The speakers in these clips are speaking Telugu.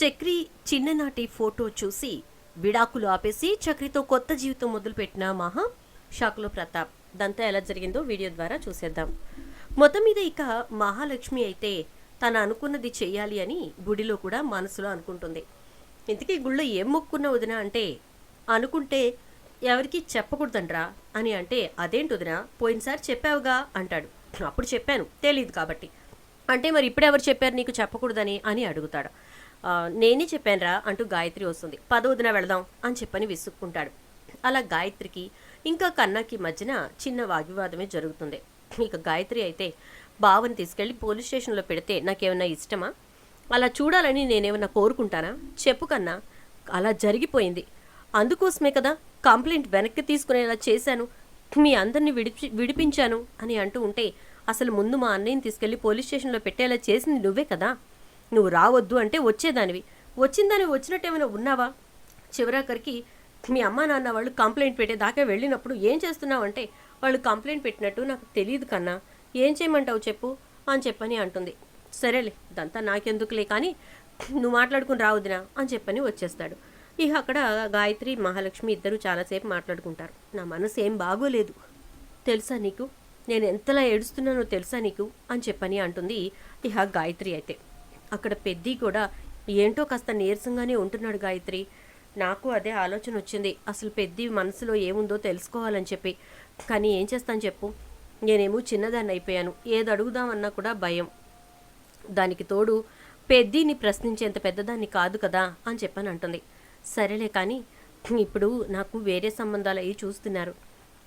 చక్రి చిన్ననాటి ఫోటో చూసి విడాకులు ఆపేసి చక్రితో కొత్త జీవితం మొదలుపెట్టిన మహా షాక్లో ప్రతాప్. దంతా ఎలా జరిగిందో వీడియో ద్వారా చూసేద్దాం. మొత్తం మీద ఇక మహాలక్ష్మి అయితే తను అనుకున్నది చెయ్యాలి అని గుడిలో కూడా మనసులో అనుకుంటుంది. ఇంతకీ గుళ్ళో ఏం మొక్కున్న వదిన అంటే, అనుకుంటే ఎవరికి చెప్పకూడదండ్రా అని అంటే, అదేంటి వదిన పోయినసారి చెప్పావుగా అంటాడు. అప్పుడు చెప్పాను తెలీదు కాబట్టి. అంటే మరి ఇప్పుడెవరు చెప్పారు నీకు చెప్పకూడదని అని అడుగుతాడు. నేనే చెప్పానురా అంటూ గాయత్రి వస్తుంది. వదిన వెళదాం అని చెప్పని విసుక్కుంటాడు. అలా గాయత్రికి ఇంకా కన్నాకి మధ్యన చిన్న వాగ్వివాదమే జరుగుతుంది. ఇక గాయత్రి అయితే బావని తీసుకెళ్ళి పోలీస్ స్టేషన్లో పెడితే నాకేమన్నా ఇష్టమా? అలా చూడాలని నేనేమన్నా కోరుకుంటానా? చెప్పు కన్నా, అలా జరిగిపోయింది. అందుకోసమే కదా కంప్లైంట్ వెనక్కి తీసుకునేలా చేశాను, మీ అందరినీ విడిపించాను అని అంటూ ఉంటే, అసలు ముందు మా అన్నయ్యని తీసుకెళ్ళి పోలీస్ స్టేషన్లో పెట్టేలా చేసింది నువ్వే కదా. నువ్వు రావద్దు అంటే వచ్చేదానివి, వచ్చిందానివి వచ్చినట్టు ఏమైనా ఉన్నావా? చివరాఖరికి మీ అమ్మ నాన్న వాళ్ళు కంప్లైంట్ పెట్టేదాకా వెళ్ళినప్పుడు ఏం చేస్తున్నావు అంటే, వాళ్ళు కంప్లైంట్ పెట్టినట్టు నాకు తెలియదు కన్నా, ఏం చేయమంటావు చెప్పు అని చెప్పని అంటుంది. సరేలే ఇదంతా నాకెందుకులే కానీ నువ్వు మాట్లాడుకుని రావద్దునా అని చెప్పని వచ్చేస్తాడు. ఇక అక్కడ గాయత్రి మహాలక్ష్మి ఇద్దరు చాలాసేపు మాట్లాడుకుంటారు. నా మనసు ఏం బాగోలేదు తెలుసా నీకు, నేను ఎంతలా ఏడుస్తున్నానో తెలుసా నీకు అని చెప్పని అంటుంది. ఇక గాయత్రి అయితే అక్కడ పెద్ది కూడా ఏంటో కాస్త నీరసంగానే ఉంటున్నాడు. గాయత్రి, నాకు అదే ఆలోచన వచ్చింది, అసలు పెద్ది మనసులో ఏముందో తెలుసుకోవాలని చెప్పి. కానీ ఏం చేస్తాను చెప్పు, నేనేమో చిన్నదాన్ని అయిపోయాను, ఏది అడుగుదామన్నా కూడా భయం. దానికి తోడు పెద్దిని ప్రశ్నించేంత పెద్దదాన్ని కాదు కదా అని చెప్పని అంటుంది. సరేలే కానీ ఇప్పుడు నాకు వేరే సంబంధాలు అవి చూస్తున్నారు,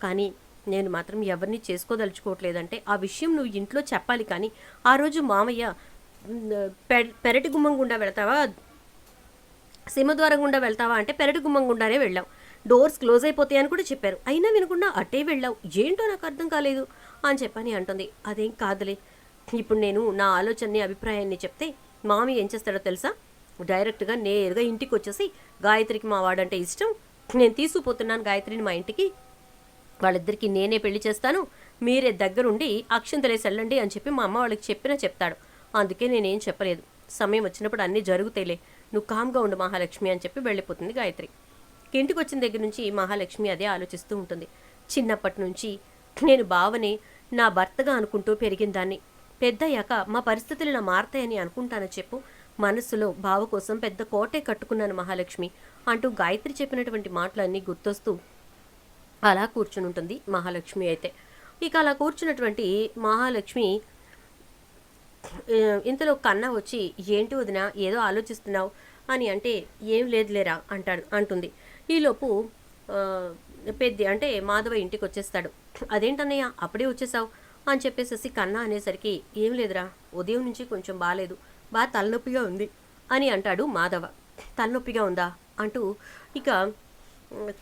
కానీ నేను మాత్రం ఎవరిని చేసుకోదలుచుకోవట్లేదంటే ఆ విషయం నువ్వు ఇంట్లో చెప్పాలి. కానీ ఆ రోజు మామయ్య పెరటి గుమ్మం గుండా వెళ్తావా సింహద్వారం గుండా వెళ్తావా అంటే పెరటి గుమ్మం గుండానే వెళ్ళావు, డోర్స్ క్లోజ్ అయిపోతాయని కూడా చెప్పారు, అయినా వినకుండా అట్టే వెళ్ళావు, ఏంటో నాకు అర్థం కాలేదు అని చెప్పని అంటుంది. అదేం కాదులే, ఇప్పుడు నేను నా ఆలోచనని అభిప్రాయాన్ని చెప్తే మామి ఏం చేస్తాడో తెలుసా, డైరెక్ట్గా నేరుగా ఇంటికి వచ్చేసి గాయత్రికి మా వాడంటే ఇష్టం, నేను తీసుకుపోతున్నాను గాయత్రిని మా ఇంటికి, వాళ్ళిద్దరికీ నేనే పెళ్లి చేస్తాను, మీరే దగ్గరుండి అక్షంతలేసి వెళ్ళండి అని చెప్పి మా అమ్మ వాళ్ళకి చెప్పినా చెప్తాడు. అందుకే నేనేం చెప్పలేదు, సమయం వచ్చినప్పుడు అన్నీ జరుగుతాయిలే, నువ్వు కామ్గా ఉండు మహాలక్ష్మి అని చెప్పి వెళ్ళిపోతుంది గాయత్రి. ఇంటికి వచ్చిన దగ్గర నుంచి మహాలక్ష్మి అదే ఆలోచిస్తూ ఉంటుంది. చిన్నప్పటి నుంచి నేను బావనే నా భర్తగా అనుకుంటూ పెరిగిన దాన్ని, పెద్దయ్యాక మా పరిస్థితులు ఇలా మారతాయని అనుకుంటానని చెప్పు, మనస్సులో బావ కోసం పెద్ద కోటే కట్టుకున్నాను మహాలక్ష్మి అంటూ గాయత్రి చెప్పినటువంటి మాటలన్నీ గుర్తొస్తూ అలా కూర్చుని ఉంటుంది మహాలక్ష్మి అయితే. ఇక అలా కూర్చున్నటువంటి మహాలక్ష్మి ఇంతలో కన్నా వచ్చి, ఏంటి వదిన ఏదో ఆలోచిస్తున్నావు అని అంటే, ఏం లేదులేరా అంటుంది. ఈలోపు పెద్ద అంటే మాధవ ఇంటికి వచ్చేస్తాడు. అదేంటన్నయ్య అప్పుడే వచ్చేసావు అని చెప్పేసేసి కన్నా అనేసరికి, ఏం లేదురా ఉదయం నుంచి కొంచెం బాగాలేదు, బాగా తలనొప్పిగా ఉంది అని అంటాడు మాధవ. తలనొప్పిగా ఉందా అంటూ ఇక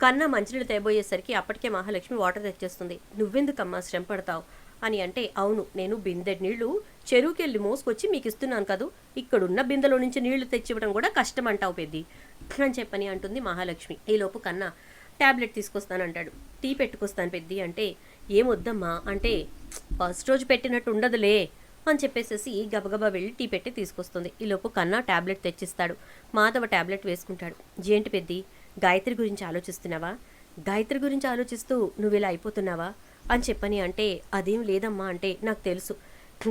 కన్నా మంచినీళ్ళు తేబోయేసరికి అప్పటికే మహాలక్ష్మి వాటర్ తెచ్చేస్తుంది. నువ్వెందుకమ్మా శ్రమ పడతావు అని అంటే, అవును నేను బిందె నీళ్లు చెరువుకెళ్ళి మోసుకొచ్చి మీకు ఇస్తున్నాను కదూ, ఇక్కడున్న బిందెలో నుంచి నీళ్లు తెచ్చివ్వడం కూడా కష్టం అంటావు పెద్ది అని చెప్పని అంటుంది మహాలక్ష్మి. ఈలోపు కన్నా ట్యాబ్లెట్ తీసుకొస్తానంటాడు. టీ పెట్టుకొస్తాను పెద్ది అంటే, ఏమొద్దమ్మా అంటే, ఫస్ట్ రోజు పెట్టినట్టు ఉండదులే అని చెప్పేసేసి గబగబా వెళ్ళి టీ పెట్టి తీసుకొస్తుంది. ఈలోపు కన్నా ట్యాబ్లెట్ తెచ్చిస్తాడు. మాధవ ట్యాబ్లెట్ వేసుకుంటాడు. ఏంటి పెద్ది గాయత్రి గురించి ఆలోచిస్తున్నావా, గాయత్రి గురించి ఆలోచిస్తూ నువ్వు ఇలా అయిపోతున్నావా అని చెప్పని అంటే, అదేం లేదమ్మా అంటే, నాకు తెలుసు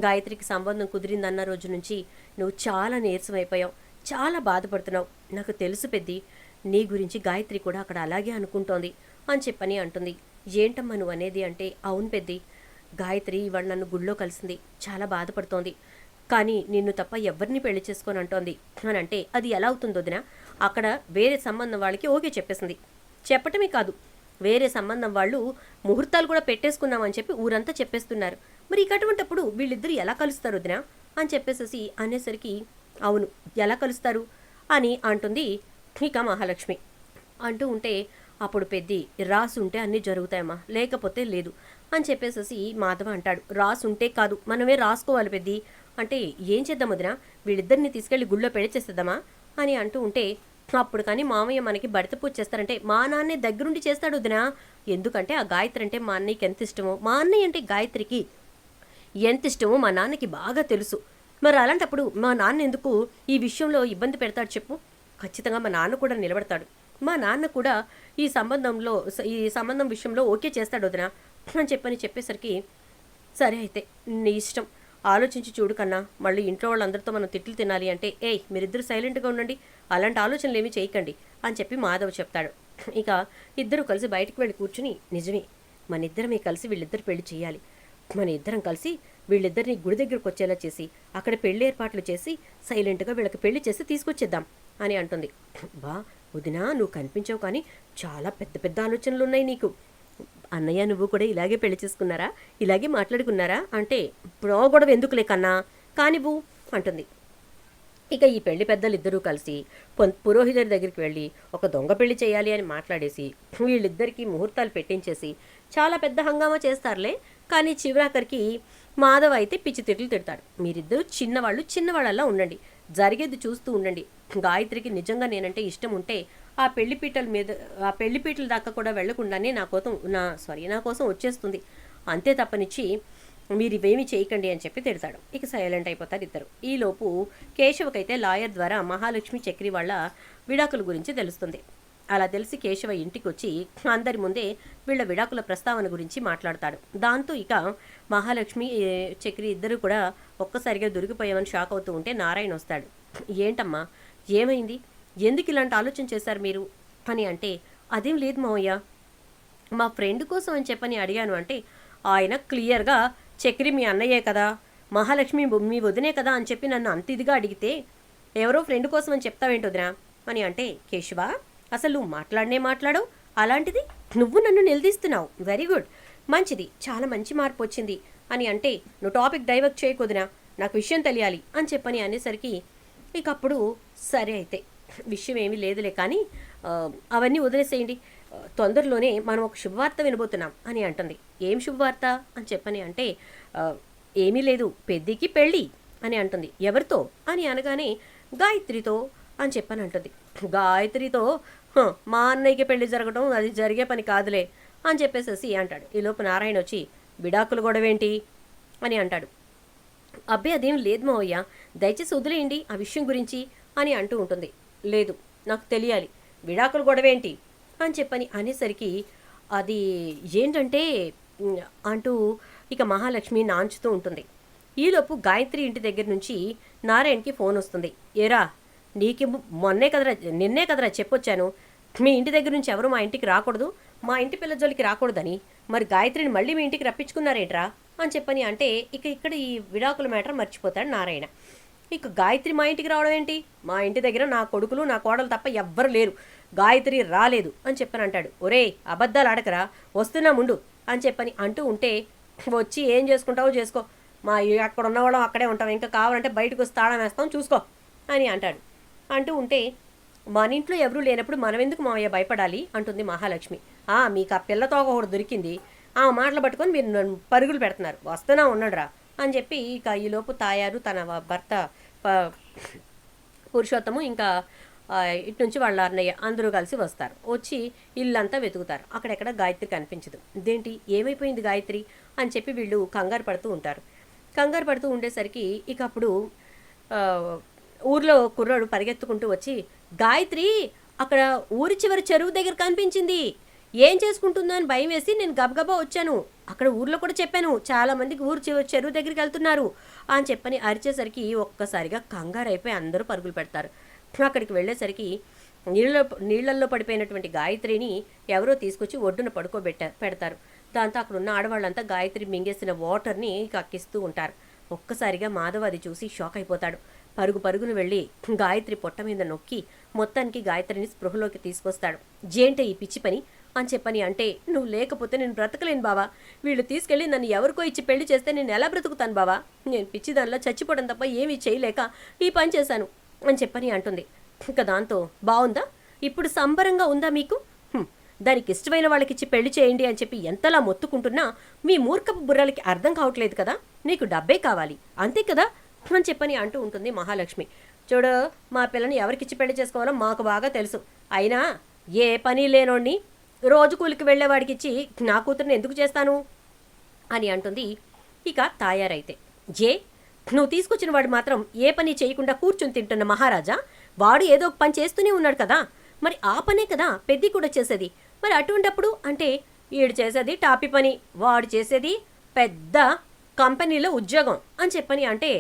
గాయత్రికి సంబంధం కుదిరిందన్న రోజు నుంచి నువ్వు చాలా నీరసం అయిపోయావు, చాలా బాధపడుతున్నావు, నాకు తెలుసు పెద్ది, నీ గురించి గాయత్రి కూడా అక్కడ అలాగే అనుకుంటోంది అని చెప్పని అంటుంది. ఏంటమ్మా నువ్వు అనేది అంటే, అవును పెద్ది, గాయత్రి ఇవాళ నన్ను గుళ్ళో కలిసింది, చాలా బాధపడుతోంది, కానీ నిన్ను తప్ప ఎవరిని పెళ్లి చేసుకొని అంటోంది అని అంటే, అది ఎలా అవుతుందో వదినా, అక్కడ వేరే సంబంధం వాళ్ళకి ఓకే చెప్పేసింది, చెప్పటమే కాదు వేరే సంబంధం వాళ్ళు ముహూర్తాలు కూడా పెట్టేసుకున్నామని చెప్పి ఊరంతా చెప్పేస్తున్నారు, మరి ఇక అటువంటిప్పుడు వీళ్ళిద్దరు ఎలా కలుస్తారు వదినా అని చెప్పేసేసి అనేసరికి, అవును ఎలా కలుస్తారు అని అంటుంది ఇక మహాలక్ష్మి. అంటూ ఉంటే అప్పుడు పెద్ది, రాసుంటే అన్నీ జరుగుతాయమ్మా, లేకపోతే లేదు అని చెప్పేసేసి మాధవ అంటాడు. రాసుంటే కాదు మనమే రాసుకోవాలి పెద్ది అంటే, ఏం చేద్దాం వదినా, వీళ్ళిద్దరిని తీసుకెళ్లి గుళ్ళో పెళ్లి చేసేద్దామా అని అంటూ ఉంటే, అప్పుడు కానీ మామయ్య మనకి భర్త పూజ చేస్తారంటే, మా నాన్నే దగ్గరుండి చేస్తాడు వదినా, ఎందుకంటే ఆ గాయత్రి అంటే మా అన్నయ్యకి ఎంత ఇష్టమో, మా అన్నయ్య అంటే గాయత్రికి ఎంత ఇష్టమో మా నాన్నకి బాగా తెలుసు, మరి అలాంటప్పుడు మా నాన్న ఎందుకు ఈ విషయంలో ఇబ్బంది పెడతాడు చెప్పు? ఖచ్చితంగా మా నాన్న కూడా నిలబడతాడు. మా నాన్న కూడా ఈ సంబంధం విషయంలో ఓకే చేస్తాడు వదినా అని చెప్పేసరికి, సరే అయితే నీ ఇష్టం, ఆలోచించి చూడు కన్నా, మళ్ళీ ఇంట్లో వాళ్ళందరితో మనం తిట్లు తినాలి అంటే మీరిద్దరు సైలెంట్గా ఉండండి, అలాంటి ఆలోచనలు ఏమీ చేయకండి అని చెప్పి మాధవ్ చెప్తాడు. ఇక ఇద్దరు కలిసి బయటకు వెళ్ళి కూర్చుని, నిజమే మన ఇద్దరమే కలిసి వీళ్ళిద్దరు పెళ్లి చేయాలి, మన ఇద్దరం కలిసి వీళ్ళిద్దరిని గుడి దగ్గరకు వచ్చేలా చేసి అక్కడ పెళ్లి ఏర్పాట్లు చేసి సైలెంట్గా వీళ్ళకి పెళ్లి చేసి తీసుకొచ్చేద్దాం అని అంటుంది. బా వదినా, నువ్వు కనిపించావు కానీ చాలా పెద్ద పెద్ద ఆలోచనలు ఉన్నాయి నీకు. అన్నయ్య నువ్వు కూడా ఇలాగే పెళ్లి చేసుకున్నారా, ఇలాగే మాట్లాడుకున్నారా అంటే, ఇప్పుడు గొడవ ఎందుకులే కన్నా కానివ్వు అంటుంది. ఇక ఈ పెళ్లి పెద్దలు ఇద్దరూ కలిసి పురోహితుడి దగ్గరికి వెళ్ళి ఒక దొంగ పెళ్లి చేయాలి అని మాట్లాడేసి వీళ్ళిద్దరికీ ముహూర్తాలు పెట్టించేసి చాలా పెద్ద హంగామా చేస్తారులే. కానీ చివరాఖరికి మాధవ్ అయితే పిచ్చి తిట్లు తిడతాడు. మీరిద్దరూ చిన్నవాళ్ళలా ఉండండి, జరిగేది చూస్తూ ఉండండి. గాయత్రికి నిజంగా నేనంటే ఇష్టం ఉంటే ఆ పెళ్లిపీటల దాకా కూడా వెళ్లకుండానే నా కోసం వచ్చేస్తుంది, అంతే తప్పనిచ్చి మీరు ఇవేమీ చేయకండి అని చెప్పి తిడతాడు. ఇక సైలెంట్ అయిపోతారు ఇద్దరు. ఈలోపు కేశవకైతే లాయర్ ద్వారా మహాలక్ష్మి చక్రి వాళ్ళ విడాకుల గురించి తెలుస్తుంది. అలా తెలిసి కేశవ ఇంటికి వచ్చి అందరి ముందే వీళ్ళ విడాకుల ప్రస్తావన గురించి మాట్లాడతాడు. దాంతో ఇక మహాలక్ష్మి చక్రి ఇద్దరు కూడా ఒక్కసారిగా దొరికిపోయామని షాక్ అవుతూ ఉంటే నారాయణ వస్తాడు. ఏంటమ్మా ఏమైంది, ఎందుకు ఇలాంటి ఆలోచన చేశారు మీరు అని అంటే, అదేం లేదు మావయ్య, మా ఫ్రెండ్ కోసం అని చెప్పని అడిగాను అంటే ఆయన క్లియర్గా చక్రి మీ అన్నయ్యే కదా, మహాలక్ష్మి మీ వదినే కదా అని చెప్పి నన్ను అంత ఇదిగా అడిగితే ఎవరో ఫ్రెండ్ కోసం అని చెప్తావేంటి వదినా అని అంటే, కేశవ అసలు నువ్వు మాట్లాడవు, అలాంటిది నువ్వు నన్ను నిలదీస్తున్నావు, వెరీ గుడ్, మంచిది, చాలా మంచి మార్పు వచ్చింది అని అంటే, నువ్వు టాపిక్ డైవర్ట్ చేయకొదినా, నాకు విషయం తెలియాలి అని చెప్పని అనేసరికి ఇక అప్పుడు సరే అయితే విషయం ఏమీ లేదులే కానీ అవన్నీ వదిలేసేయండి, తొందరలోనే మనం ఒక శుభవార్త వినబోతున్నాం అని అంటుంది. ఏం శుభవార్త అని చెప్పని అంటే, ఏమీ లేదు, పెద్దికి పెళ్ళి అని అంటుంది. ఎవరితో అని అనగానే గాయత్రితో అని చెప్పని అంటుంది. గాయత్రితో? మా అన్నయ్యకి పెళ్లి జరగడం అది జరిగే పని కాదులే అని చెప్పేసేసి అంటాడు. ఈలోపు నారాయణ వచ్చి, విడాకులు గొడవేంటి అని అంటాడు. అబ్బే అదేం లేదు మావయ్య, దయచేసి వదిలేయండి ఆ విషయం గురించి అని అంటూ ఉంటుంది. లేదు నాకు తెలియాలి, విడాకులు గొడవేంటి అని చెప్పని అనేసరికి అది ఏంటంటే అంటూ ఇక మహాలక్ష్మి నాంచుతూ ఉంటుంది. ఈలోపు గాయత్రి ఇంటి దగ్గర నుంచి నారాయణకి ఫోన్ వస్తుంది. ఏరా నీకు నిన్నే కదరా చెప్పొచ్చాను, మీ ఇంటి దగ్గర నుంచి ఎవరు మా ఇంటికి రాకూడదు, మా ఇంటి పిల్ల జోలికి రాకూడదని, మరి గాయత్రిని మళ్ళీ మీ ఇంటికి రప్పించుకున్నారేంట్రా అని చెప్పని అంటే ఇక్కడ ఈ విడాకుల మ్యాటర్ మర్చిపోతాడు నారాయణ. ఇక గాయత్రి మా ఇంటికి రావడం ఏంటి, మా ఇంటి దగ్గర నా కొడుకులు నా కోడలు తప్ప ఎవ్వరు లేరు, గాయత్రి రాలేదు అని చెప్పని అంటాడు. ఒరే అబద్ధాలు ఆడకరా, వస్తున్నా ముందు అని చెప్పని అంటూ ఉంటే, వచ్చి ఏం చేసుకుంటావో చేసుకో, మా అక్కడ ఉన్నవాళ్ళం అక్కడే ఉంటాం, ఇంకా కావాలంటే బయటకు వస్తే తాళం వేస్తాం చూసుకో అని అంటాడు. అంటూ ఉంటే, మన ఇంట్లో ఎవరూ లేనప్పుడు మనం ఎందుకు మావయ్య భయపడాలి అంటుంది మహాలక్ష్మి. మీకు ఆ పిల్లతో ఒకటి దొరికింది, ఆ మాటలు పట్టుకొని మీరు నన్ను పరుగులు పెడుతున్నారు, వస్తున్నా ఉన్నాడురా అని చెప్పి ఇక ఈలోపు తాయారు తన భర్త పురుషోత్తము ఇంకా ఇటు నుంచి వాళ్ళ అన్నయ్య అందరూ కలిసి వస్తారు. వచ్చి ఇల్లంతా వెతుకుతారు, అక్కడెక్కడ గాయత్రి కనిపించదు. ఇదేంటి ఏమైపోయింది గాయత్రి అని చెప్పి వీళ్ళు కంగారు పడుతూ ఉంటారు. కంగారు పడుతూ ఉండేసరికి ఇక అప్పుడు ఊర్లో కుర్రాడు పరిగెత్తుకుంటూ వచ్చి, గాయత్రి అక్కడ ఊరి చివరి చెరువు దగ్గర కనిపించింది, ఏం చేసుకుంటుందో అని భయం వేసి నేను గబగబా వచ్చాను, అక్కడ ఊర్లో కూడా చెప్పాను, చాలామందికి ఊరు చెరువు దగ్గరికి వెళ్తున్నారు అని చెప్పని అరిచేసరికి ఒక్కసారిగా కంగారు అయిపోయి అందరూ పరుగులు పెడతారు. అక్కడికి వెళ్ళేసరికి నీళ్లల్లో పడిపోయినటువంటి గాయత్రిని ఎవరో తీసుకొచ్చి ఒడ్డున పెడతారు. దాంతో అక్కడ ఉన్న ఆడవాళ్ళంతా గాయత్రి మింగేసిన వాటర్ని కక్కిస్తూ ఉంటారు. ఒక్కసారిగా మాధవ్ అది చూసి షాక్ అయిపోతాడు. పరుగును వెళ్ళి గాయత్రి పొట్ట మీద నొక్కి మొత్తానికి గాయత్రిని స్పృహలోకి తీసుకొస్తాడు. జేంటే ఈ పిచ్చి పని అని చెప్పని అంటే, నువ్వు లేకపోతే నేను బ్రతకలేను బావా, వీళ్ళు తీసుకెళ్ళి నన్ను ఎవరికో ఇచ్చి పెళ్లి చేస్తే నేను ఎలా బ్రతుకుతాను బావా, నేను పిచ్చిదానిలో చచ్చిపోవడం తప్ప ఏమీ చేయలేక ఈ పని చేశాను అని చెప్పని అంటుంది. ఇంకా దాంతో బాగుందా, ఇప్పుడు సంబరంగా ఉందా మీకు, దానికి ఇష్టమైన వాళ్ళకిచ్చి పెళ్లి చేయండి అని చెప్పి ఎంతలా మొత్తుకుంటున్నా మీ మూర్ఖపు బుర్రలకి అర్థం కావట్లేదు కదా, నీకు డబ్బే కావాలి అంతే కదా అని చెప్పని అంటూ ఉంటుంది మహాలక్ష్మి. చూడు, మా పిల్లని ఎవరికిచ్చి పెళ్లి చేసుకోవాలో మాకు బాగా తెలుసు, అయినా ఏ పని లేనోడిని రోజు కూలికి వెళ్ళేవాడికి ఇచ్చి నా కూతురిని ఎందుకు చేస్తాను అని అంటుంది. ఇక తాయారైతే, నువ్వు తీసుకొచ్చిన వాడు మాత్రం ఏ పని చేయకుండా కూర్చొని తింటున్న మహారాజా, వాడు ఏదో ఒక పని చేస్తూనే ఉన్నాడు కదా, మరి ఆ పనే కదా పెద్ది కూడా చేసేది. మరి అటువంటప్పుడు అంటే వీడు చేసేది టాపి పని, వాడు చేసేది పెద్ద కంపెనీలో ఉద్యోగం అని చెప్పని అంటే,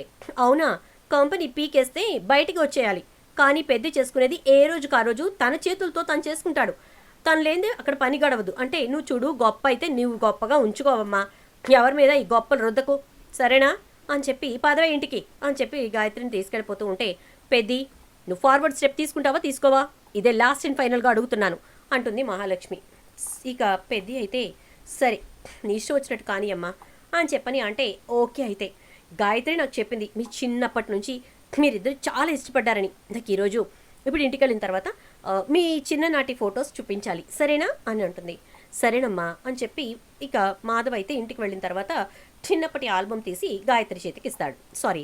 అవునా, కంపెనీ పీకేస్తే బయటికి వచ్చేయాలి, కానీ పెద్ద చేసుకునేది ఏ రోజుకు ఆ రోజు తన చేతులతో తను చేసుకుంటాడు. తను లేదే అక్కడ పని గడవదు. అంటే నువ్వు చూడు, గొప్ప అయితే నువ్వు గొప్పగా ఉంచుకోవమ్మా, ఎవరి మీద ఈ గొప్పలు రుద్దకు, సరేనా అని చెప్పి పదవే ఇంటికి అని చెప్పి గాయత్రిని తీసుకెళ్ళిపోతూ ఉంటే, పెద్ది నువ్వు ఫార్వర్డ్ స్టెప్ తీసుకుంటావా తీసుకోవా, ఇదే లాస్ట్ అండ్ ఫైనల్గా అడుగుతున్నాను అంటుంది మహాలక్ష్మి. ఇక పెద్ది అయితే సరే నీ ఇష్టం వచ్చినట్టు కానీ అమ్మా అని చెప్పని అంటే, ఓకే అయితే గాయత్రి నాకు చెప్పింది మీ చిన్నప్పటి నుంచి మీరిద్దరు చాలా ఇష్టపడ్డారని. నాకు ఈరోజు ఇప్పుడు ఇంటికి వెళ్ళిన తర్వాత మీ చిన్ననాటి ఫొటోస్ చూపించాలి సరేనా అని అంటుంది. సరేనమ్మా అని చెప్పి ఇక మాధవ్ అయితే ఇంటికి వెళ్ళిన తర్వాత చిన్నప్పటి ఆల్బమ్ తీసి గాయత్రి చేతికి ఇస్తాడు, సారీ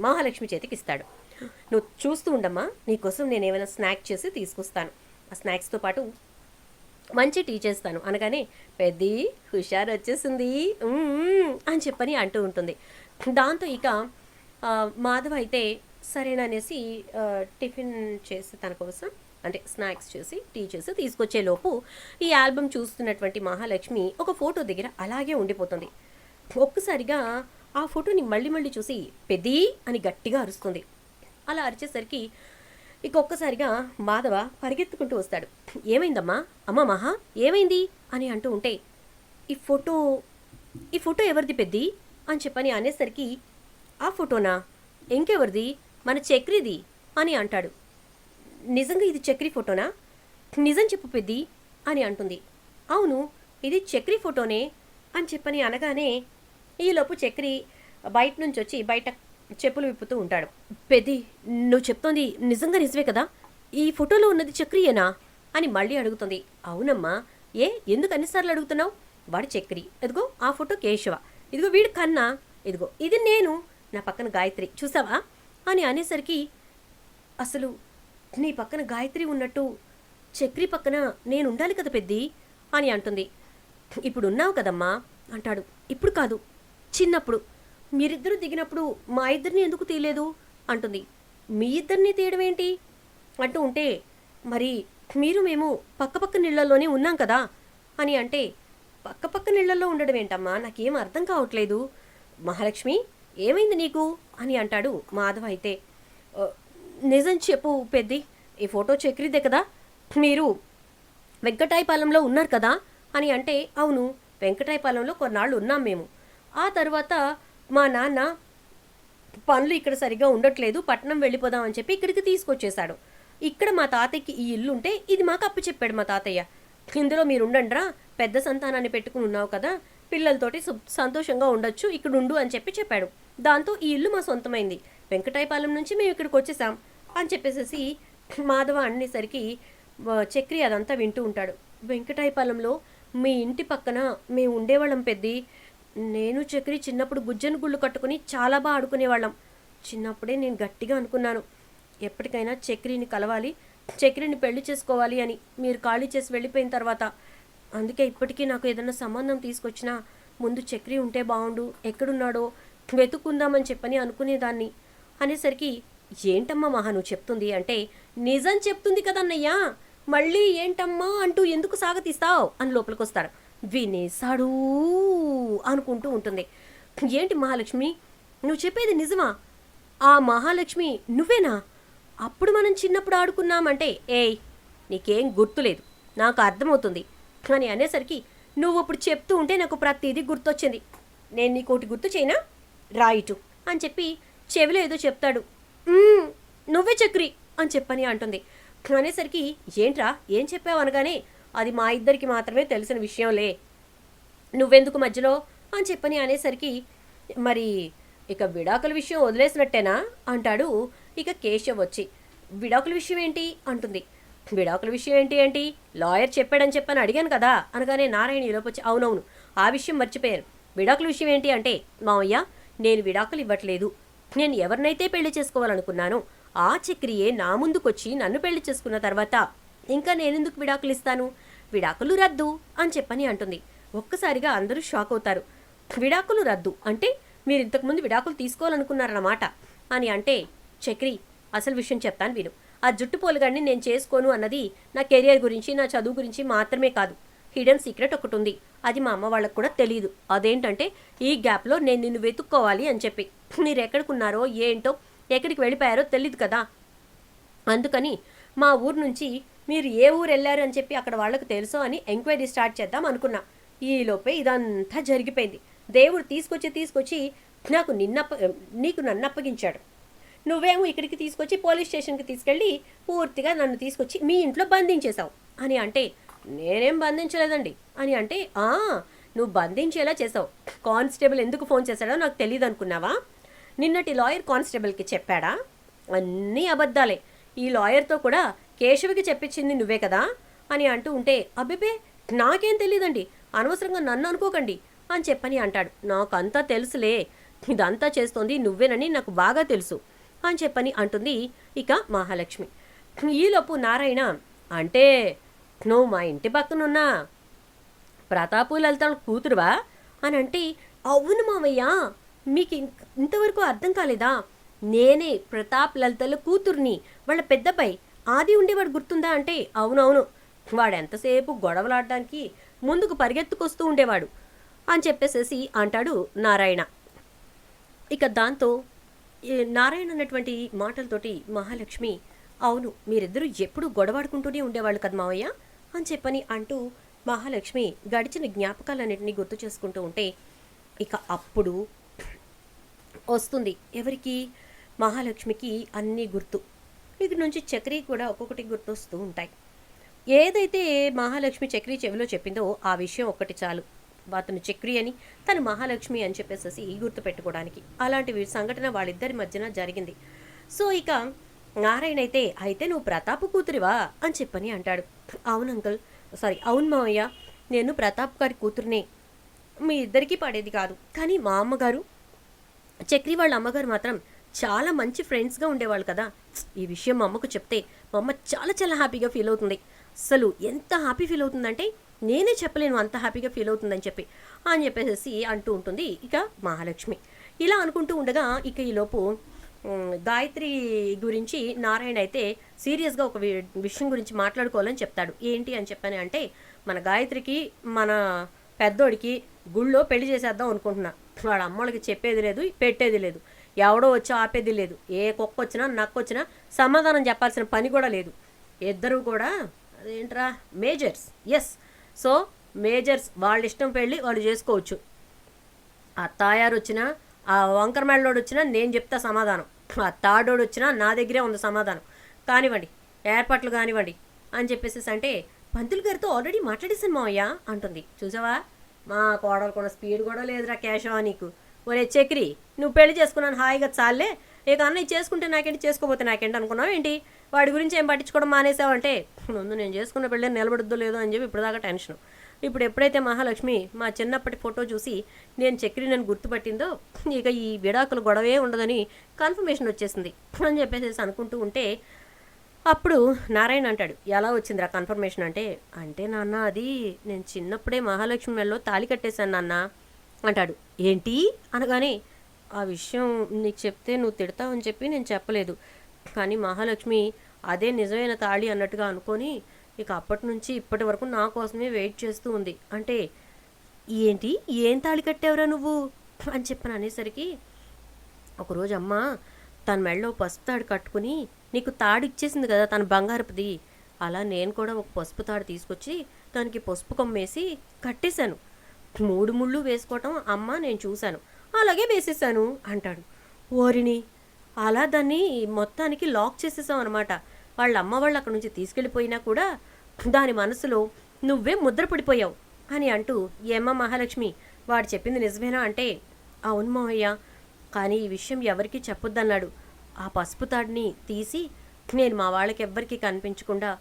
మహాలక్ష్మి చేతికి ఇస్తాడు. నువ్వు చూస్తూ ఉండమ్మా, నీకోసం నేను ఏమైనా స్నాక్ చేసి తీసుకొస్తాను, ఆ స్నాక్స్తో పాటు మంచి టీ చేస్తాను అనగానే పెద్ది హుషారు వచ్చేసింది అని చెప్పని అంటూ ఉంటుంది. దాంతో ఇక మాధవ్ అయితే సరేననేసి టిఫిన్ చేసి తన కోసం అంటే స్నాక్స్ చేసి టీ చేసి తీసుకొచ్చేలోపు ఈ ఆల్బమ్ చూస్తున్నటువంటి మహాలక్ష్మి ఒక ఫోటో దగ్గర అలాగే ఉండిపోతుంది. ఒక్కసారిగా ఆ ఫోటోని మళ్ళీ మళ్ళీ చూసి పెద్ది అని గట్టిగా అరుస్తుంది. అలా అరిచేసరికి ఇక ఒక్కసారిగా మాధవ పరిగెత్తుకుంటూ వస్తాడు. ఏమైందమ్మా, అమ్మ మహా ఏమైంది అని అంటూ ఉంటే, ఈ ఫోటో ఎవరిది పెద్ది అని చెప్పని అనేసరికి, ఆ ఫోటోనా, ఇంకెవరిది, మన చక్రిది అని అంటాడు. నిజంగా ఇది చక్రి ఫోటోనా, నిజం చెప్పు పెద్ది అని అంటుంది. అవును ఇది చక్రి ఫోటోనే అని చెప్పని అనగానే ఈలోపు చక్రి బయట నుంచి వచ్చి బయట చెప్పులు విప్పుతూ ఉంటాడు. పెద్ది నువ్వు చెప్తోంది నిజంగా నిజమే కదా, ఈ ఫోటోలో ఉన్నది చక్రియేనా అని మళ్ళీ అడుగుతుంది. అవునమ్మా, ఎందుకు అన్నిసార్లు అడుగుతున్నావు, వాడు చక్రి, ఎదుగో ఆ ఫోటో కేశవ, ఇదిగో వీడు కన్నా, ఇదిగో ఇది నేను, నా పక్కన గాయత్రి చూసావా అని అనేసరికి, అసలు నీ పక్కన గాయత్రి ఉన్నట్టు చక్రి పక్కన నేను ఉండాలి కదా పెద్ది అని అంటుంది. ఇప్పుడు ఉన్నావు కదమ్మా అంటాడు. ఇప్పుడు కాదు, చిన్నప్పుడు మీరిద్దరూ దిగినప్పుడు మా ఇద్దరిని ఎందుకు తీయలేదు అంటుంది. మీ ఇద్దరిని తీయడం ఏంటి అంటూ ఉంటే, మరి మేము పక్కపక్క నీళ్ళల్లోనే ఉన్నాం కదా అని అంటే, పక్కపక్క నీళ్ళల్లో ఉండడం ఏంటమ్మా, నాకేం అర్థం కావట్లేదు, మహాలక్ష్మి ఏమైంది నీకు అని అంటాడు మాధవ్. అయితే నిజం చెప్పు పెద్ది, ఈ ఫోటో చక్రిదే కదా, మీరు వెంకటాయపాలెంలో ఉన్నారు కదా అని అంటే, అవును వెంకటాయపాలెంలో కొన్నాళ్ళు ఉన్నాం మేము, ఆ తర్వాత మా నాన్న పనులు ఇక్కడ సరిగ్గా ఉండట్లేదు, పట్నం వెళ్ళిపోదాం అని చెప్పి ఇక్కడికి తీసుకొచ్చేశాడు. ఇక్కడ మా తాతయ్యకి ఈ ఇల్లు ఉంటే ఇది మాకు అప్పు చెప్పాడు మా తాతయ్య, ఇందులో మీరు ఉండండిరా, పెద్ద సంతానాన్ని పెట్టుకుని ఉన్నావు కదా, పిల్లలతోటి సంతోషంగా ఉండొచ్చు, ఇక్కడ ఉండు అని చెప్పాడు. దాంతో ఈ ఇల్లు మా సొంతమైంది, వెంకటాయపాలెం నుంచి మేము ఇక్కడికి వచ్చేసాం అని చెప్పేసి మాధవ అనేసరికి చక్రి అదంతా వింటూ ఉంటాడు. వెంకటాయపాలెంలో మీ ఇంటి పక్కన మేము ఉండేవాళ్ళం పెద్ది, నేను చక్రి చిన్నప్పుడు గుజ్జను గుళ్ళు కట్టుకుని చాలా బాగా ఆడుకునేవాళ్ళం. చిన్నప్పుడే నేను గట్టిగా అనుకున్నాను, ఎప్పటికైనా చక్రిని కలవాలి, చక్రిని పెళ్లి చేసుకోవాలి అని, మీరు ఖాళీ చేసి వెళ్ళిపోయిన తర్వాత. అందుకే ఇప్పటికీ నాకు ఏదైనా సంబంధం తీసుకొచ్చినా ముందు చక్రి ఉంటే బాగుండు, ఎక్కడున్నాడో వెతుక్కుందామని చెప్పని అనుకునేదాన్ని అనేసరికి, ఏంటమ్మా మహా నువ్వు చెప్తుంది అంటే, నిజం చెప్తుంది కదన్నయ్యా, మళ్ళీ ఏంటమ్మా అంటూ ఎందుకు సాగతీస్తావు అని లోపలికి వస్తాడు. వినేశాడు అనుకుంటూ ఉంటుంది. ఏంటి మహాలక్ష్మి నువ్వు చెప్పేది నిజమా, ఆ మహాలక్ష్మి నువ్వేనా, అప్పుడు మనం చిన్నప్పుడు ఆడుకున్నామంటే, నీకేం గుర్తులేదు, నాకు అర్థమవుతుంది అని అనేసరికి, నువ్వు ఇప్పుడు చెప్తూ ఉంటే నాకు ప్రతిదీ గుర్తొచ్చింది, నేను నీకోటి గుర్తు చేయనా, రాయిటు అని చెప్పి చెవిలో ఏదో చెప్తాడు. నువ్వే చక్రి అని చెప్పని అంటుంది. అనేసరికి, ఏంట్రా ఏం చెప్పావు అనగానే, అది మా ఇద్దరికి మాత్రమే తెలిసిన విషయంలే, నువ్వెందుకు మధ్యలో అని చెప్పని అనేసరికి, మరి ఇక విడాకుల విషయం వదిలేసినట్టేనా అంటాడు ఇక కేశవ్ వచ్చి. విడాకుల విషయం ఏంటి అంటుంది. విడాకుల విషయం ఏంటి లాయర్ చెప్పాడని చెప్పని అడిగాను కదా అనగానే నారాయణ ఈలోపు వచ్చి, అవునవును ఆ విషయం మర్చిపోయాను, విడాకుల విషయం ఏంటి అంటే, మావయ్య నేను విడాకులు ఇవ్వట్లేదు, నేను ఎవరినైతే పెళ్లి చేసుకోవాలనుకున్నానో ఆ చక్రియే నా ముందుకొచ్చి నన్ను పెళ్లి చేసుకున్న తర్వాత ఇంకా నేనెందుకు విడాకులు ఇస్తాను, విడాకులు రద్దు అని చెప్పని అంటుంది. ఒక్కసారిగా అందరూ షాక్ అవుతారు. విడాకులు రద్దు అంటే మీరు ఇంతకుముందు విడాకులు తీసుకోవాలనుకున్నారన్నమాట అని అంటే, చక్రి అసలు విషయం చెప్తాను విను. ఆ జుట్టు పోలుగాడిని నేను చేసుకోను అన్నది నా కెరియర్ గురించి, నా చదువు గురించి మాత్రమే కాదు. హిడెన్ సీక్రెట్ ఒకటి ఉంది. అది మా అమ్మ వాళ్ళకు కూడా తెలియదు. అదేంటంటే ఈ గ్యాప్లో నేను నిన్ను వెతుక్కోవాలి అని చెప్పి. మీరు ఎక్కడికున్నారో ఏంటో, ఎక్కడికి వెళ్ళిపోయారో తెలియదు కదా. అందుకని మా ఊరు నుంచి మీరు ఏ ఊరు వెళ్ళారు అని చెప్పి అక్కడ వాళ్ళకు తెలుసో అని ఎంక్వైరీ స్టార్ట్ చేద్దాం అనుకున్నా. ఈలోపే ఇదంతా జరిగిపోయింది. దేవుడు తీసుకొచ్చి నాకు నీకు నన్ను అప్పగించాడు. నువ్వేమో ఇక్కడికి తీసుకొచ్చి పోలీస్ స్టేషన్కి తీసుకెళ్ళి పూర్తిగా నన్ను తీసుకొచ్చి మీ ఇంట్లో బంధించేశావు అని అంటే, నేనేం బంధించలేదండి అని అంటే, నువ్వు బంధించేలా చేసావు. కానిస్టేబుల్ ఎందుకు ఫోన్ చేశాడో నాకు తెలియదు అనుకున్నావా? నిన్నటి లాయర్ కానిస్టేబుల్కి చెప్పాడా? అన్నీ అబద్ధాలే. ఈ లాయర్తో కూడా కేశవికి చెప్పించింది నువ్వే కదా అని అంటూ ఉంటే, అబ్బిబే నాకేం తెలియదండి, అనవసరంగా నన్ను అనుకోకండి అని చెప్పని అంటాడు. నాకంతా తెలుసులే, ఇదంతా చేస్తోంది నువ్వేనని నాకు బాగా తెలుసు అని చెప్పని అంటుంది ఇక మహాలక్ష్మి. ఈలోపు నారాయణ, అంటే నువ్వు మా ఇంటి పక్కనున్న ప్రతాపు లలిత కూతురువా అని అంటే, అవును మావయ్య, మీకు ఇంతవరకు అర్థం కాలేదా? నేనే ప్రతాప్ లలితల కూతుర్ని, వాళ్ళ పెద్దపై ఆది ఉండేవాడు గుర్తుందా అంటే, అవునవును, వాడు ఎంతసేపు గొడవలాడడానికి ముందుకు పరిగెత్తుకొస్తూ ఉండేవాడు అని చెప్పేసేసి అంటాడు నారాయణ. ఇక దాంతో నారాయణ అన్నటువంటి మాటలతోటి మహాలక్ష్మి, అవును మీరిద్దరూ ఎప్పుడు గొడవాడుకుంటూనే ఉండేవాళ్ళు కదా మావయ్య అని చెప్పని అంటూ మహాలక్ష్మి గడిచిన జ్ఞాపకాలన్నింటినీ గుర్తు చేసుకుంటూ ఉంటే, ఇక అప్పుడు వస్తుంది ఎవరికి? మహాలక్ష్మికి అన్నీ గుర్తు. ఇక నుంచి చక్రి కూడా ఒక్కొక్కటి గుర్తొస్తూ ఉంటాయి. ఏదైతే మహాలక్ష్మి చక్రి చెవిలో చెప్పిందో ఆ విషయం ఒక్కటి చాలు, అతను చక్రి అని తను మహాలక్ష్మి అని చెప్పేసి గుర్తుపెట్టుకోవడానికి. అలాంటి సంఘటన వాళ్ళిద్దరి మధ్యన జరిగింది. సో ఇక నారాయణ అయితే నువ్వు ప్రతాప్ కూతురివా అని చెప్పని అంటాడు. అవును అంకుల్, అవును మావయ్య, నేను ప్రతాప్ గారి కూతురునే. మీ ఇద్దరికీ పడేది కాదు. కానీ మా అమ్మగారు, చక్రి వాళ్ళ అమ్మగారు మాత్రం చాలా మంచి ఫ్రెండ్స్గా ఉండేవాళ్ళు కదా. ఈ విషయం మా అమ్మకు చెప్తే మా అమ్మ చాలా చాలా హ్యాపీగా ఫీల్ అవుతుంది. అసలు ఎంత హ్యాపీ ఫీల్ అవుతుందంటే నేనే చెప్పలేను, అంత హ్యాపీగా ఫీల్ అవుతుందని చెప్పి అని చెప్పేసి అంటూ ఉంటుంది ఇక మహాలక్ష్మి. ఇలా అనుకుంటూ ఉండగా ఇక ఈలోపు గాయత్రి గురించి నారాయణ అయితే సీరియస్గా ఒక విషయం గురించి మాట్లాడుకోవాలని చెప్తాడు. ఏంటి అని చెప్పని అంటే, మన గాయత్రికి మన పెద్దోడికి గుళ్ళో పెళ్లి చేసేద్దాం అనుకుంటున్నా. వాడు అమ్మోళ్ళకి చెప్పేది లేదు, పెట్టేది లేదు, ఎవడో వచ్చి ఆపేది లేదు. ఏ కుక్క వచ్చినా నక్కొచ్చినా సమాధానం చెప్పాల్సిన పని కూడా లేదు. ఇద్దరు కూడా అదేంట్రా మేజర్స్. ఎస్, సో మేజర్స్ వాళ్ళ ఇష్టం పెళ్ళి వాళ్ళు చేసుకోవచ్చు. ఆ తాయారు వచ్చినా, ఆ వంకర మెళ్ళోడు వచ్చినా నేను చెప్తా సమాధానం, ఆ తాడోడు వచ్చినా నా దగ్గరే ఉంది సమాధానం. కానివ్వండి, ఏర్పాట్లు కానివ్వండి అని చెప్పేసి అంటే, పంతులు గారితో ఆల్రెడీ మాట్లాడేశాను మావయ్య అంటుంది. చూసావా, మా కోడలు కూడా స్పీడ్ కూడా లేదురా కేశవ నీకు. ఒరే చక్రి, నువ్వు పెళ్లి చేసుకున్నాను హాయిగా చాలే, ఇక అన్నయ్య చేసుకుంటే నాకేంటి, చేసుకోపోతే నాకేంటి అనుకున్నావు ఏంటి? వాడి గురించి ఏం పట్టించుకోవడం మానేసావంటే, ముందు నేను చేసుకున్న పెళ్ళి నిలబడద్దో లేదో అని చెప్పి ఇప్పుడు దాకా టెన్షన్. ఇప్పుడు ఎప్పుడైతే మహాలక్ష్మి మా చిన్నప్పటి ఫోటో చూసి నేను చక్రి నన్ను గుర్తుపట్టిందో, ఇక ఈ విడాకుల గొడవే ఉండదని కన్ఫర్మేషన్ వచ్చేసింది అని చెప్పేసి అనుకుంటూ ఉంటే, అప్పుడు నారాయణ అంటాడు, ఎలా వచ్చిందిరా కన్ఫర్మేషన్ అంటే నాన్న అది నేను చిన్నప్పుడే మహాలక్ష్మి మెల్లో తాళి కట్టేశాను నాన్న అంటాడు. ఏంటి అనగానే, ఆ విషయం నీకు చెప్తే నువ్వు తిడతావని చెప్పి నేను చెప్పలేదు, కానీ మహాలక్ష్మి అదే నిజమైన తాళి అన్నట్టుగా అనుకొని ఇక అప్పటి నుంచి ఇప్పటి వరకు నా కోసమే వెయిట్ చేస్తూ ఉంది. అంటే ఏంటి, ఏం తాళి కట్టావురా నువ్వు అని చెప్పని అనేసరికి, ఒకరోజు అమ్మ తన మెళ్ళో పసుపు తాడు కట్టుకుని నీకు తాడు ఇచ్చేసింది కదా తన బంగారపుది, అలా నేను కూడా ఒక పసుపు తాడు తీసుకొచ్చి దానికి పసుపు కొమ్మేసి కట్టేశాను. 3 ముళ్ళు వేసుకోవటం అమ్మ నేను చూశాను, అలాగే వేసేసాను అంటాడు. ఓరిని, అలా దాన్ని మొత్తానికి లాక్ చేసేసాం అనమాట. వాళ్ళ అమ్మ వాళ్ళు అక్కడి నుంచి తీసుకెళ్ళిపోయినా కూడా దాని మనసులో నువ్వే ముద్ర పడిపోయావు అని అంటూ, ఏమ్మా మహాలక్ష్మి వాడు చెప్పింది నిజమేనా అంటే, అవును మావయ్య, కానీ ఈ విషయం ఎవరికీ చెప్పొద్దన్నాడు. ఆ పసుపు తాడిని తీసి నేను మా వాళ్ళకి ఎవ్వరికీ కనిపించకుండా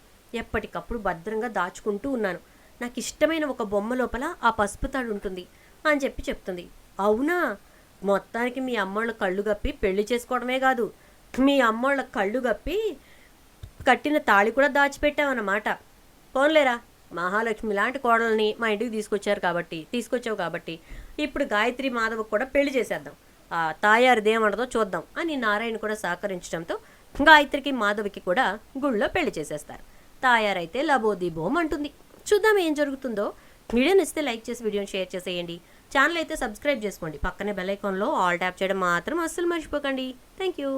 ఎప్పటికప్పుడు భద్రంగా దాచుకుంటూ ఉన్నాను. నాకు ఇష్టమైన ఒక బొమ్మ లోపల ఆ పసుపు తాడు ఉంటుంది అని చెప్పి చెప్తుంది. అవునా, మొత్తానికి మీ అమ్మోళ్ళ కళ్ళు గప్పి పెళ్లి చేసుకోవడమే కాదు, మీ అమ్మోళ్ళ కళ్ళు గప్పి కట్టిన తాళి కూడా దాచిపెట్టావన్నమాట. పోన్లేరా, మహాలక్ష్మి లాంటి కోడల్ని మా ఇంటికి తీసుకొచ్చావు కాబట్టి ఇప్పుడు గాయత్రి మాధవ్ కూడా పెళ్లి చేసేద్దాం. తాయారిది ఏమంటదో చూద్దాం అని నారాయణ కూడా సహకరించడంతో గాయత్రికి మాధవికి కూడా గుళ్ళో పెళ్లి చేసేస్తారు. తాయారైతే లబోదీబోం అంటుంది. చూద్దాం ఏం జరుగుతుందో. వీడియో నచ్చితే లైక్ చేసి వీడియోని షేర్ చేసేయండి. ఛానల్ అయితే సబ్స్క్రైబ్ చేసుకోండి. పక్కనే బెల్ ఐకాన్లో ఆల్ ట్యాప్ చేయడం మాత్రం అస్సలు మర్చిపోకండి. Thank you.